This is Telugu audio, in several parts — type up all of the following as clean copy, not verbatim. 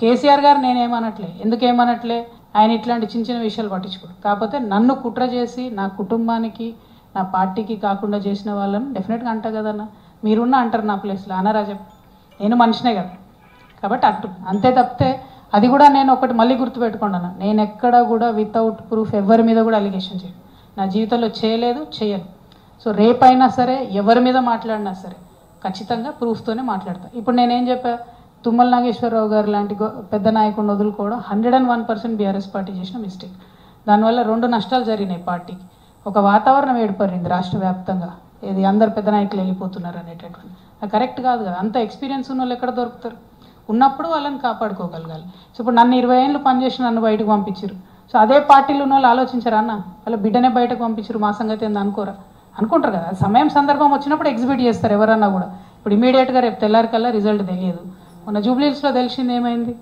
కేసీఆర్ గారు నేనేమనట్లే, ఎందుకేమనట్లే, ఆయన ఇట్లాంటి చిన్న చిన్న విషయాలు పట్టించుకోడు. కాకపోతే నన్ను కుట్ర చేసి నా కుటుంబానికి నా పార్టీకి కాకుండా చేసిన వాళ్ళని డెఫినెట్గా అంటా కదన్న, మీరున్న అంటారు నా ప్లేస్లో, అనరాజా నేను మనిషినే కదా. కాబట్టి అంతే తప్పితే అది కూడా నేను ఒకటి మళ్ళీ గుర్తుపెట్టుకోండి అన్న, నేను ఎక్కడ కూడా వితౌట్ ప్రూఫ్ ఎవరి మీద కూడా అలిగేషన్ చేయను, నా జీవితంలో చేయలేదు, చేయను. సో రేపైనా సరే ఎవరి మీద మాట్లాడినా సరే ఖచ్చితంగా ప్రూఫ్తోనే మాట్లాడతాను. ఇప్పుడు నేనేం చెప్పా, తుమ్మల నాగేశ్వరరావు గారు లాంటి పెద్ద నాయకుడిని వదులుకోవడం 101% బీఆర్ఎస్ పార్టీ చేసిన మిస్టేక్. దానివల్ల 2 నష్టాలు జరిగినాయి పార్టీకి. ఒక వాతావరణం ఏర్పడింది రాష్ట్ర వ్యాప్తంగా, ఇది అందరు పెద్ద నాయకులు వెళ్ళిపోతున్నారు అనేటటువంటి, అది కరెక్ట్ కాదు కదా. అంత ఎక్స్పీరియన్స్ ఉన్న వాళ్ళు ఎక్కడ దొరుకుతారు? ఉన్నప్పుడు వాళ్ళని కాపాడుకోగలగాలి. సో ఇప్పుడు నన్ను 20 ఏళ్ళు పనిచేసి నన్ను బయటకు పంపించారు. సో అదే పార్టీలో ఉన్న వాళ్ళు ఆలోచించారు, అన్న వాళ్ళ బిడ్డనే బయటకు పంపించారు, మా సంగతి ఏంది అనుకోరా, అనుకుంటారు కదా. సమయం సందర్భం వచ్చినప్పుడు ఎగ్జిబిట్ చేస్తారు ఎవరన్నా కూడా. ఇప్పుడు ఇమీడియట్గా రేపు తెల్లారికల్లా రిజల్ట్ తెలియదు. మొన్న జూబ్లీహిల్స్లో తెలిసింది ఏమైంది,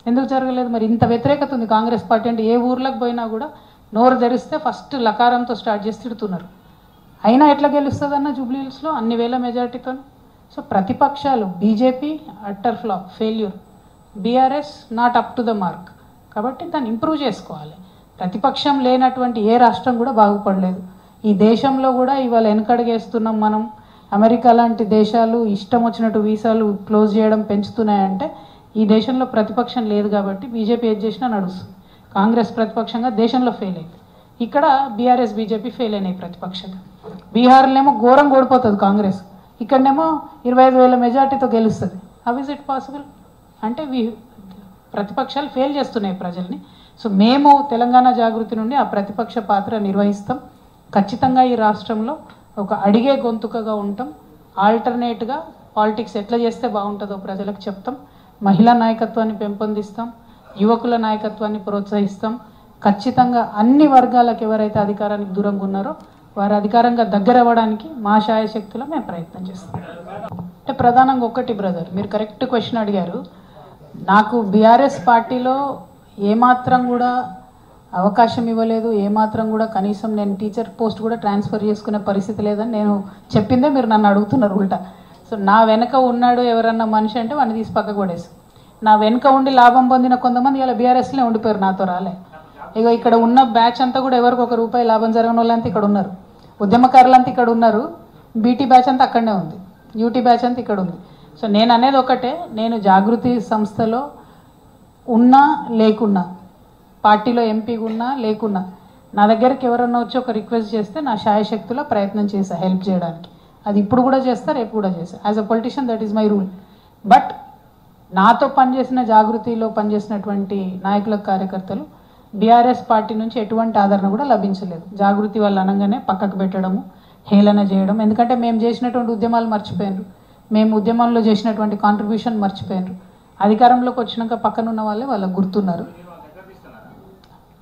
ఎందుకు జరగలేదు? మరి ఇంత వ్యతిరేకత ఉంది కాంగ్రెస్ పార్టీ అంటే. ఏ ఊర్లకు పోయినా కూడా నోరు ధరిస్తే ఫస్ట్ లకారంతో స్టార్ట్ చేసి తిడుతున్నారు. అయినా ఎట్లా గెలుస్తుంది అన్న జూబ్లీహిల్స్లో అన్ని వేల మెజార్టీతో? సో ప్రతిపక్షాలు, BJP utter flop, failure, BRS not up to the mark. కాబట్టి దాన్ని ఇంప్రూవ్ చేసుకోవాలి. ప్రతిపక్షం లేనటువంటి ఏ రాష్ట్రం కూడా బాగుపడలేదు. ఈ దేశంలో కూడా ఇవాళ వెనకడుగేస్తున్నాం మనం. అమెరికా లాంటి దేశాలు ఇష్టం వచ్చినట్టు వీసాలు క్లోజ్ చేయడం పెంచుతున్నాయంటే ఈ దేశంలో ప్రతిపక్షం లేదు కాబట్టి బీజేపీ ఏది చేసినా నడుస్తుంది. కాంగ్రెస్ ప్రతిపక్షంగా దేశంలో ఫెయిల్ అయింది. ఇక్కడ బీఆర్ఎస్ బీజేపీ ఫెయిల్ అయినాయి ప్రతిపక్షంగా. బీహార్లోనేమో ఘోరం ఓడిపోతుంది కాంగ్రెస్, ఇక్కడనేమో 25,000 మెజార్టీతో గెలుస్తుంది. How is it possible? అంటే ప్రతిపక్షాలు ఫెయిల్ చేస్తున్నాయి ప్రజల్ని. సో మేము తెలంగాణ జాగృతి నుండి ఆ ప్రతిపక్ష పాత్ర నిర్వహిస్తాం. ఖచ్చితంగా ఈ రాష్ట్రంలో ఒక అడిగే గొంతుకగా ఉంటాం. ఆల్టర్నేట్గా పాలిటిక్స్ ఎట్లా చేస్తే బాగుంటుందో ప్రజలకు చెప్తాం. మహిళా నాయకత్వాన్ని పెంపొందిస్తాం, యువకుల నాయకత్వాన్ని ప్రోత్సహిస్తాం. ఖచ్చితంగా అన్ని వర్గాలకు ఎవరైతే అధికారానికి దూరంగా ఉన్నారో వారు అధికారంగా దగ్గర అవ్వడానికి మా శాయశక్తిలో మేము ప్రయత్నం చేస్తాం. అంటే ప్రధానంగా ఒకటి బ్రదర్, మీరు కరెక్ట్ క్వశ్చన్ అడిగారు. నాకు బీఆర్ఎస్ పార్టీలో ఏమాత్రం కూడా అవకాశం ఇవ్వలేదు, ఏమాత్రం కూడా కనీసం నేను టీచర్ పోస్ట్ కూడా ట్రాన్స్ఫర్ చేసుకునే పరిస్థితి లేదని నేను చెప్పిందే మీరు నన్ను అడుగుతున్నారు ఉల్టా. సో నా వెనక ఉన్నాడు ఎవరన్నా మనిషి అంటే వాడిని తీసి పక్కకు పడేసి, నా వెనక ఉండి లాభం పొందిన కొంతమంది ఇలా బీఆర్ఎస్లో ఉండిపోయారు, నాతో రాలే. ఇక ఇక్కడ ఉన్న బ్యాచ్ అంతా కూడా ఎవరికి ₹1 లాభం జరగని వాళ్ళంతా ఇక్కడ ఉన్నారు, ఉద్యమకారులంతా ఇక్కడ ఉన్నారు, బీటీ బ్యాచ్ అంతా అక్కడనే ఉంది, యూటీ బ్యాచ్ అంతా ఇక్కడ ఉంది. సో నేను అనేది ఒకటే, నేను జాగృతి సంస్థలో ఉన్నా లేకున్నా, పార్టీలో ఎంపీగా ఉన్నా లేకున్నా, నా దగ్గరికి ఎవరన్నా వచ్చి ఒక రిక్వెస్ట్ చేస్తే నా శాయశక్తిలో ప్రయత్నం చేశా హెల్ప్ చేయడానికి. అది ఇప్పుడు కూడా చేస్తా, రేపు కూడా చేస్తా. As a politician that is my rule. But నాతో పనిచేసిన జాగృతిలో పనిచేసినటువంటి నాయకులకు, కార్యకర్తలు బీఆర్ఎస్ పార్టీ నుంచి ఎటువంటి ఆదరణ కూడా లభించలేదు. జాగృతి వాళ్ళు అనగానే పక్కకు పెట్టడము, హేళన చేయడం. ఎందుకంటే మేము చేసినటువంటి ఉద్యమాలు మర్చిపోయినారు, మేము ఉద్యమంలో చేసినటువంటి కాంట్రిబ్యూషన్ మర్చిపోయినారు. అధికారంలోకి వచ్చినాక పక్కనున్న వాళ్ళే వాళ్ళకు గుర్తున్నారు.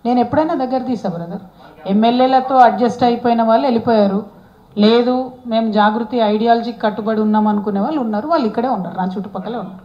నేను ఎప్పుడైనా దగ్గర తీసా బ్రదర్. ఎమ్మెల్యేలతో అడ్జస్ట్ అయిపోయిన వాళ్ళు వెళ్ళిపోయారు. లేదు మేము జాగృతి ఐడియాలజీకి కట్టుబడి ఉన్నాం అనుకునే వాళ్ళు ఉన్నారు, వాళ్ళు ఇక్కడే ఉన్నారు, నా చుట్టుపక్కలే ఉన్నారు.